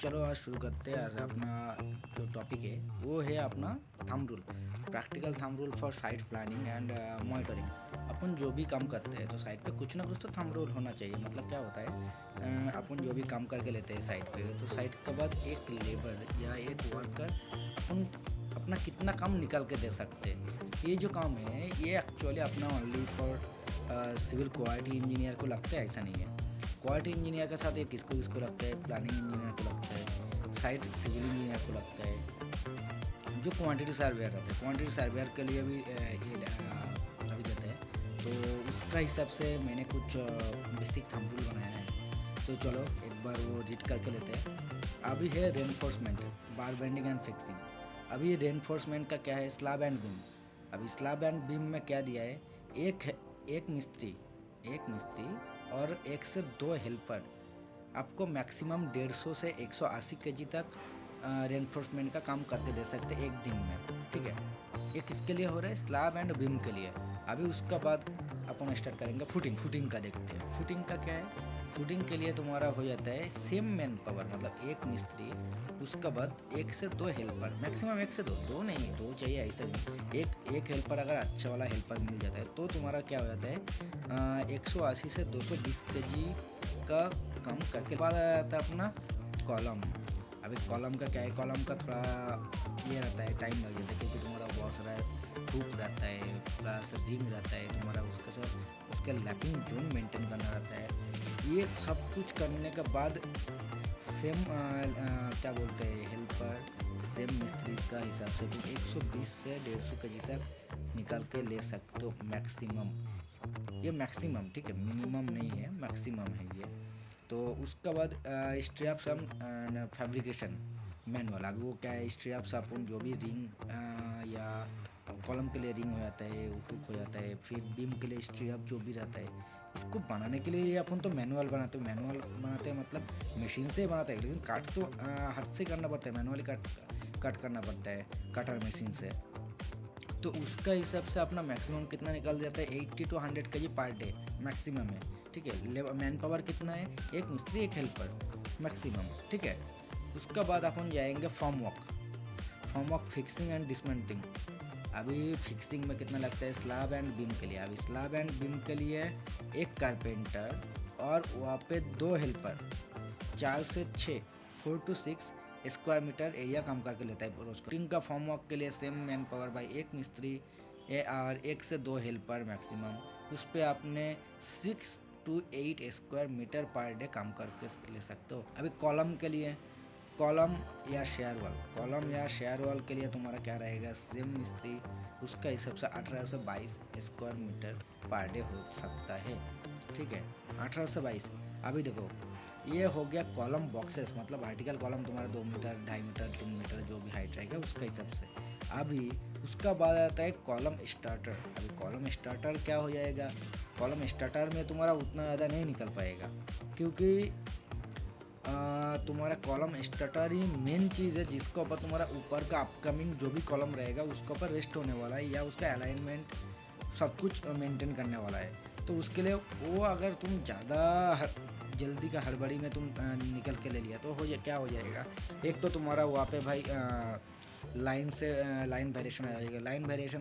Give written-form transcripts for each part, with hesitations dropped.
चलो आज शुरू करते हैं। आज अपना जो टॉपिक है वो है अपना thumb rule, practical thumb rule for site planning and monitoring. अपन जो भी काम करते हैं तो साइट पे कुछ ना कुछ तो थंब रूल होना चाहिए। मतलब क्या होता है, अपन जो भी काम करके लेते हैं साइट पे, तो साइट के बाद एक लेबर या एक वर्कर अपन अपना कितना काम निकाल के दे सकते हैं। ये जो काम है ये एक्चुअली अपना only for civil quality engineer को लगता है, ऐसा नहीं है। क्वालिटी इंजीनियर के साथ ये किसको किसको लगता है, प्लानिंग इंजीनियर को लगता है, साइट सिविल इंजीनियर को लगता है, जो क्वांटिटी सर्वेयर रहता है क्वांटिटी सर्वेयर के लिए भी ये लग जाता है। तो उसका हिसाब से मैंने कुछ बेसिक थंब रूल बनाया है। तो चलो एक बार वो रीड करके लेते हैं। अभी है reinforcement, bar bending and fixing. अभी रेनफोर्समेंट का क्या है, स्लैब एंड बीम। अभी स्लैब एंड बीम में क्या दिया है, एक मिस्त्री और एक से दो हेल्पर आपको मैक्सिमम 150 से 180 केजी तक रेनफोर्समेंट का काम करके दे सकते हैं एक दिन में। ठीक है, ये किसके लिए हो रहा है, स्लैब एंड बीम के लिए। अभी उसका बाद अपन स्टार्ट करेंगे फुटिंग का देखते हैं। फुटिंग का क्या है, फुटिंग के लिए तुम्हारा हो जाता है सेम मैन पावर, मतलब एक मिस्त्री, उसका बाद एक से दो हेल्पर, मैक्सिमम एक से दो नहीं, दो चाहिए ऐसा नहीं। एक हेल्पर अगर अच्छा वाला हेल्पर मिल जाता है तो तुम्हारा क्या हो जाता है, 180 से 220 केजी का काम करके बाद आ जाता है अपना कॉलम। अभी कॉलम का क्या है, कॉलम का थोड़ा ये रहता है, टाइम लग जाता है, क्योंकि तुम्हारा बहुत सारा हुक रहता है प्लस रिंग रहता है तुम्हारा, उसके साथ उसके लैपिंग जोन मेंटेन करना रहता है। ये सब कुछ करने के बाद सेम क्या बोलते हैं, हेल्पर सेम मिस्त्री का हिसाब से तुम 120 से 150 केजी तक निकाल के ले सकते हो मैक्सिमम। ये मैक्सिमम, ठीक है, मिनिमम नहीं है, मैक्सिमम है ये। तो उसके बाद स्ट्रैप्स एंड फैब्रिकेशन मैनुअल। अभी वो क्या है, स्ट्रैप्स अपन जो भी रिंग या कॉलम के लिए रिंग हो जाता है, हुक हो जाता है, फिर बीम के लिए स्ट्रैप जो भी रहता है, इसको बनाने के लिए अपन तो मैनुअल बनाते हैं, मतलब मशीन से बनाते हैं, लेकिन काट तो हाथ से करना पड़ता है, मैनुअली कट करना पड़ता है कटर मशीन से। तो उसका हिसाब से अपना मैक्सिमम कितना निकल जाता है, 80 to 100 केजी पर डे मैक्सिमम है। ठीक है, मैन पावर कितना है, एक मिस्त्री एक हेल्पर मैक्सिमम। ठीक है, उसका बाद अपन जाएंगे form work fixing and dismantling. अभी फिक्सिंग में कितना लगता है, स्लैब एंड बीम के लिए। अभी स्लैब एंड बीम के लिए एक कारपेंटर और वहाँ पे दो हेल्पर, 4 से 6 4 to 6 स्क्वायर मीटर एरिया काम करके लेता है रोज। टिंग का फॉर्म वर्क के लिए सेम मैन पावर बाई एक मिस्त्री और एक से दो हेल्पर मैक्सिमम। उस पर आपने 6 to 8 square metre per day काम करके ले सकते हो। अभी कॉलम के लिए, कॉलम या शेयर वॉल के लिए तुम्हारा क्या रहेगा, सेम मिस्त्री, उसका हिसाब से 18 से 22 स्क्वायर मीटर पर डे हो सकता है। ठीक है, 18 से 22। अभी देखो, ये हो गया कॉलम बॉक्सेस, मतलब वर्टिकल कॉलम तुम्हारा 2 मीटर 2.5 मीटर 3 मीटर जो भी हाइट रहेगा उसका हिसाब से। अभी उसका बाद आता है कॉलम स्टार्टर। अभी कॉलम स्टार्टर क्या हो जाएगा, कॉलम स्टार्टर में तुम्हारा उतना ज़्यादा नहीं निकल पाएगा, क्योंकि तुम्हारा कॉलम स्टार्टर ही मेन चीज़ है जिसके ऊपर तुम्हारा ऊपर का अपकमिंग जो भी कॉलम रहेगा उसके ऊपर रेस्ट होने वाला है, या उसका अलाइनमेंट सब कुछ मेंटेन करने वाला है। तो उसके लिए वो अगर तुम ज़्यादा जल्दी का हड़बड़ी में तुम निकल के ले लिया तो क्या हो जाएगा, एक तो तुम्हारा वहाँ पे भाई लाइन वेरिएशन आ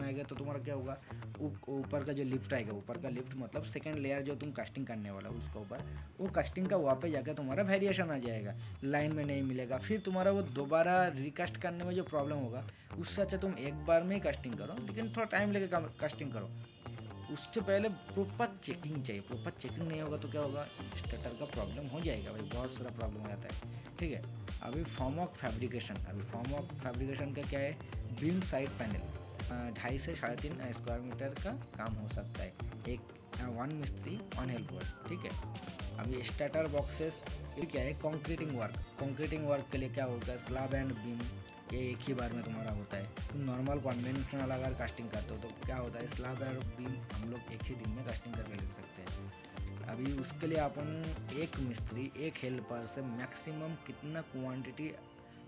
जाएगा तो तुम्हारा क्या होगा, ऊपर का जो लिफ्ट आएगा, ऊपर का लिफ्ट मतलब सेकंड लेयर जो तुम कास्टिंग करने वाला हो उसके ऊपर, वो कास्टिंग का वहाँ पे जाकर तुम्हारा वेरिएशन आ जाएगा, लाइन में नहीं मिलेगा। फिर तुम्हारा वो दोबारा रिकास्ट करने में जो प्रॉब्लम होगा, उससे अच्छा तुम एक बार में ही कास्टिंग करो, लेकिन थोड़ा टाइम लेके कास्टिंग करो। उससे पहले प्रॉपर चेकिंग चाहिए, प्रॉपर चेकिंग नहीं होगा तो क्या होगा, स्टार्टर का प्रॉब्लम हो जाएगा भाई, बहुत सारा प्रॉब्लम हो जाता है। ठीक है, अभी फॉर्म ऑफ फैब्रिकेशन। अभी फॉर्म ऑफ फैब्रिकेशन का क्या है, बीम साइड पैनल 2.5 से 3.5 स्क्वायर मीटर का काम हो सकता है, एक 1 मिस्त्री 1 हेल्पर। ठीक है, अभी स्टार्टर बॉक्सेस, ये क्या है, कंक्रीटिंग वर्क के लिए क्या होगा, स्लैब एंड बीम, ये एक ही बार में तुम्हारा होता है। तुम नॉर्मल कन्वेंशनल अगर कास्टिंग करते हो तो क्या होता है, स्लैब और बीम हम लोग एक ही दिन में कास्टिंग करके ले सकते हैं। अभी उसके लिए अपन एक मिस्त्री एक हेल्पर से मैक्सिमम कितना क्वांटिटी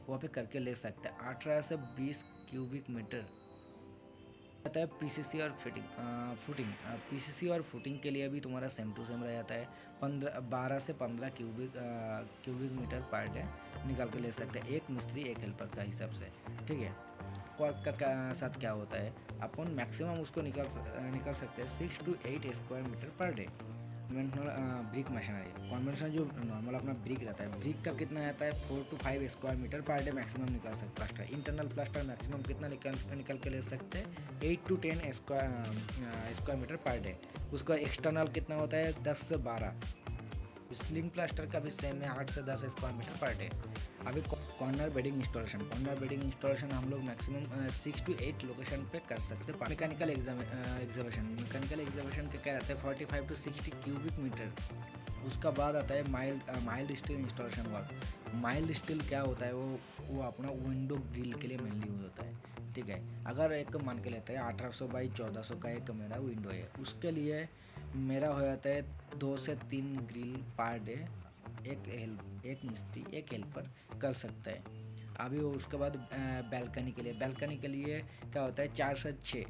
वहाँ पे करके ले सकते हैं, 18 से 20 क्यूबिक मीटर आता है पीसीसी और फुटिंग। पीसीसी और फुटिंग के लिए भी तुम्हारा सेम टू सेम रह जाता है। 12 से 15 क्यूबिक मीटर पर डे निकाल के ले सकते हैं, एक मिस्त्री एक हेल्पर का हिसाब से, ठीक है। क्वार्क का साथ क्या होता है, अपन मैक्सिमम उसको निकाल सकते हैं 6 to 8 square metre per day. Conventional brick machinery, conventional जो नॉर्मल अपना ब्रिक रहता है, ब्रिक का कितना आता है 4 to 5 square metre per day maximum निकाल सकते। प्लास्टर, इंटरनल प्लास्टर मैक्सिमम कितना निकाल के ले सकते हैं 8 to 10 square metre per day. उसका एक्सटर्नल कितना होता है 10 से 12। स्लिंग प्लास्टर का भी सेम है, 8 से 10 स्क्वायर मीटर पर डे। अभी कॉर्नर बेडिंग इंस्टॉलेशन हम लोग मैक्सिमम 6 to 8 लोकेशन पे कर सकते हैं। मैकेनिकल एग्जामेशन के क्या रहते हैं 45 to 60 क्यूबिक मीटर। उसका बाद आता है mild steel installation work. Mild steel क्या होता है, वो अपना विंडो ग्रिल के लिए मेनली यूज होता है, ठीक है। अगर एक मान के लेते हैं 1800 बाई 1400 का एक मेरा विंडो है, उसके लिए मेरा हो जाता है 2 से 3 ग्रिल पर डे। एक मिस्त्री एक हेल्पर कर सकता है। अभी उसके बाद बैल्कनी के लिए क्या होता है 4 से 6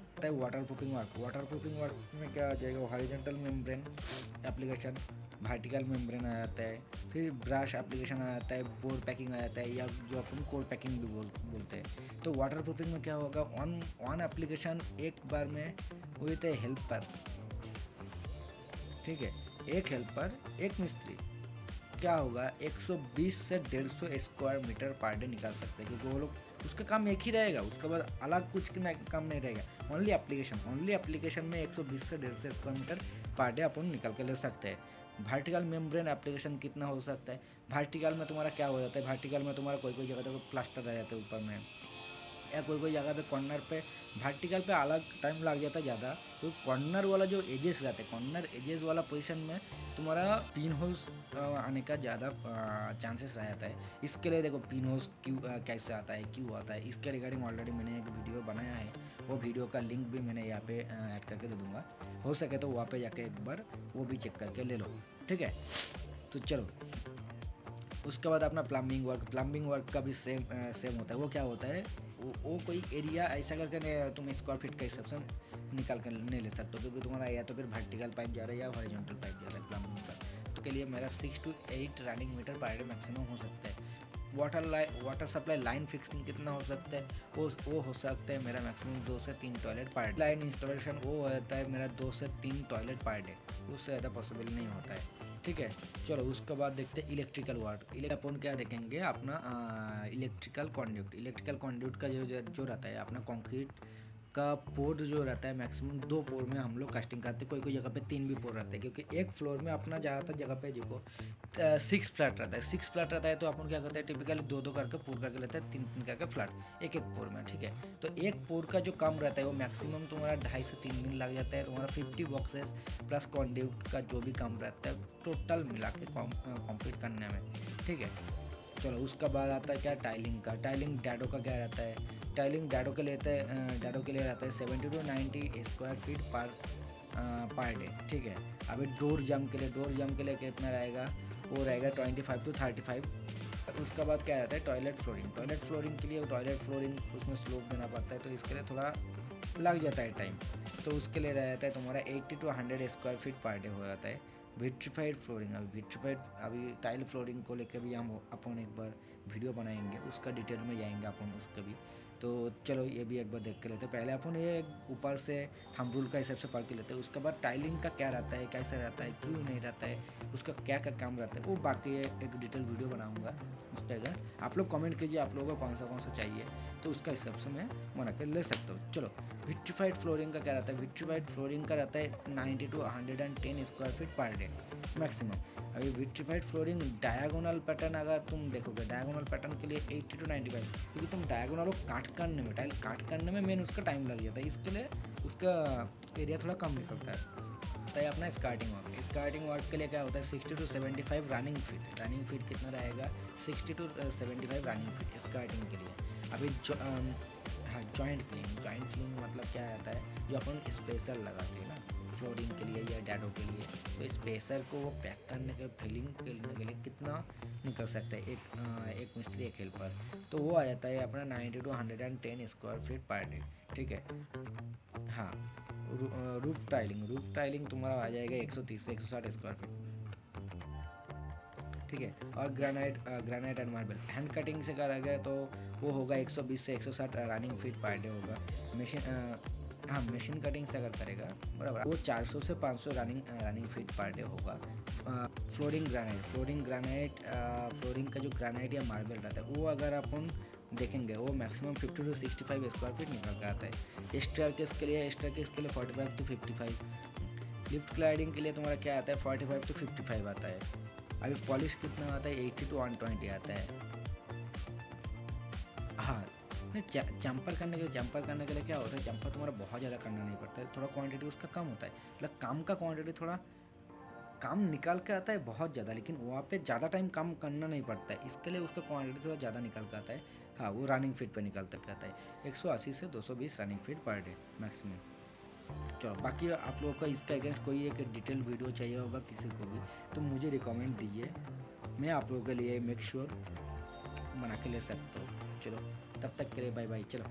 होता है। वाटर प्रूफिंग वर्क में क्या आ जाएगा, horizontal membrane application, vertical membrane आ जाता है, फिर ब्रश एप्लीकेशन आ जाता है, बोर्ड पैकिंग आ जाता है, या जो अपन कोड पैकिंग भी बोलते हैं। तो वाटर प्रूफिंग में क्या होगा, वन एप्लीकेशन एक बार में विद ए हेल्पर, ठीक है, एक हेल्पर एक मिस्त्री क्या होगा 120 से 150 स्क्वायर मीटर पर डे निकाल सकते हैं, क्योंकि वो लोग उसका काम एक ही रहेगा, उसके बाद अलग कुछ काम नहीं रहेगा। ओनली एप्लीकेशन में 120 से 150 स्क्वायर मीटर पर डे अपन निकाल के ले सकते हैं। वर्टिकल मेम्ब्रेन एप्लीकेशन कितना हो सकता है, वर्टिकल में तुम्हारा क्या हो जाता है, वर्टिकल में तुम्हारा कोई जगह तक प्लास्टर रह जाता है ऊपर में, या कोई जगह पे कॉर्नर पे वर्टिकल पे अलग टाइम लग जाता है ज़्यादा। तो कॉर्नर वाला जो एजेस रहते हैं, कॉर्नर एजेस वाला पोजीशन में तुम्हारा पिन होल्स आने का ज़्यादा चांसेस रह जाता है। इसके लिए देखो पिन होल्स कैसे आता है, क्यों आता है, इसके रिगार्डिंग ऑलरेडी मैंने एक वीडियो बनाया है, वो वीडियो का लिंक भी मैंने यहाँ पे ऐड करके दे दूँगा, हो सके तो वहाँ पे जाके एक बार वो भी चेक करके ले लो, ठीक है। तो चलो उसके बाद अपना प्लम्बिंग वर्क का भी सेम होता है। वो क्या होता है, वो कोई एरिया ऐसा करके तुम स्क्वायर फीट के हिसाब से निकाल कर नहीं ले सकते हो, क्योंकि तुम्हारा या तो फिर वर्टिकल पाइप जा रहा है या हॉरिजॉन्टल पाइप जा रहा है प्लम्बिंग का। तो के लिए मेरा 6 to 8 running metre per day maximum हो सकता है। वाटर सप्लाई लाइन फिक्सिंग कितना हो सकता है, वो हो सकता है मेरा मैक्सिमम 2 से 3 toilet per day. Line installation वो होता है मेरा 2 से 3 टॉयलेट पर डे, उससे ज़्यादा पॉसिबल नहीं होता है, ठीक है। चलो उसके बाद देखते हैं इलेक्ट्रिकल वर्क। अपन क्या देखेंगे अपना इलेक्ट्रिकल कॉन्ड्यूट का जो रहता है अपना कंक्रीट का पोर जो रहता है मैक्सिमम 2 पोर में हम लोग कास्टिंग करते हैं। कोई जगह पे 3 भी पोर रहते हैं, क्योंकि एक फ्लोर में अपना ज़्यादातर जगह पे देखो 6 फ्लैट रहता है। तो अपन क्या करते हैं टिपिकली 2 करके पोर करके लेते हैं, 3 करके फ्लैट एक पोर में, ठीक है। तो एक पोर का जो काम रहता है वो मैक्सिमम तुम्हारा 2.5 से 3 दिन लग जाता है। तुम्हारा 50 बॉक्सेस प्लस कॉन्ड्यूट का जो भी काम रहता है टोटल मिला के कंप्लीट करने में, ठीक है। चलो उसका बाद आता है क्या टाइलिंग डैडो का क्या रहता है, टाइलिंग डैडो के लिए रहता है 70 to 90 square feet per day, ठीक है। अभी डोर जम के लिए कितना रहेगा, वो रहेगा 25 to 35। उसका बाद क्या रहता है टॉयलेट फ्लोरिंग के लिए उसमें स्लोप देना पड़ता है, तो इसके लिए थोड़ा लग जाता है टाइम, तो उसके लिए रहता है तुम्हारा 80 to 100 square feet per day हो जाता है। विट्रीफाइड फ्लोरिंग, अभी टाइल फ्लोरिंग को लेकर भी हम अपन एक बार वीडियो बनाएंगे, उसका डिटेल में जाएंगे अपन उसका भी। तो चलो ये भी एक बार देख के लेते हैं। पहले अपन ये ऊपर से थंब रूल का हिसाब से पढ़ के लेते हैं। उसके बाद टाइलिंग का क्या रहता है, कैसे रहता है, क्यों नहीं रहता है, उसका क्या क्या काम रहता है, वो बाकी एक डिटेल वीडियो बनाऊंगा उस पर। अगर आप लोग कमेंट कीजिए आप लोगों को कौन सा चाहिए, तो उसका हिसाब से मैं बना कर ले सकता हूँ। चलो विट्रीफाइड फ्लोरिंग का क्या रहता है, विट्रीफाइड फ्लोरिंग का रहता है 90 to 110 स्क्वायर फीट पर डे मैक्सिमम। अभी विट्रीफाइड फ्लोरिंग डायगोनल पैटर्न अगर तुम देखोगे, डायगोनल पैटर्न के लिए 80 to 95, क्योंकि तुम डायगोनल को टाइल काट करने में मेन उसका टाइम लग जाता है, इसके लिए उसका एरिया थोड़ा कम निकलता है। तो ये अपना स्कार्टिंग वर्क के लिए क्या होता है 60 to 75 रनिंग फीट कितना रहेगा 60 to 75 रनिंग फीट स्कार्टिंग के लिए। अभी जॉइंट फिलिंग मतलब क्या रहता है, जो अपन स्पेशल लगाते हैं ना, फ्लोरिंग के लिए या डैडो के लिए, तो स्पेसर को वो पैक करने के फिलिंग करने के लिए कितना निकल सकता है एक मिस्त्री एक हेल्पर, तो वो आ जाता है अपना 90 to 110 square feet per day. ठीक है। हाँ, रूफ टाइलिंग तुम्हारा आ जाएगा 130 से 160 स्क्वायर फीट। ठीक है। और granite and marble hand cutting से करा गया तो वो होगा 120 से 160 रनिंग फीट पर डे होगा। हाँ, मशीन कटिंग से अगर करेगा बराबर वो 400 से 500 रनिंग फीट पर डे होगा। फ्लोरिंग ग्रेनाइट फ्लोरिंग का जो ग्रेनाइट या मार्बल रहता है वो अगर अपन देखेंगे वो मैक्सिमम 50 to 65 स्क्वायर फीट निकल के आता है। स्टेयरकेस के लिए 45 to 55। लिफ्ट क्लाइडिंग के लिए तुम्हारा क्या आता है 45 to 55 आता है। अभी पॉलिश कितना आता है 80 to 120 आता है। हाँ, जंपर करने के लिए क्या होता है, जंपर तुम्हारा बहुत ज़्यादा करना नहीं पड़ता है, थोड़ा क्वांटिटी उसका कम होता है, मतलब काम का क्वांटिटी थोड़ा काम निकाल के आता है बहुत ज़्यादा, लेकिन वहाँ पे ज़्यादा टाइम काम करना नहीं पड़ता है, इसके लिए उसका क्वांटिटी थोड़ा ज़्यादा निकल के आता है। हाँ, वो रनिंग फीट पे निकल तक आता है 180 से 220 रनिंग फीट पर डे मैक्सिमम। चलो, बाकी आप लोगों का इसका अगेंस्ट कोई एक डिटेल वीडियो चाहिए होगा किसी को भी तो मुझे रिकमेंड दीजिए, मैं आप लोगों के लिए मेक श्योर बना के ले सकता हूँ। चलो, तब तक के लिए बाय बाय। चलो।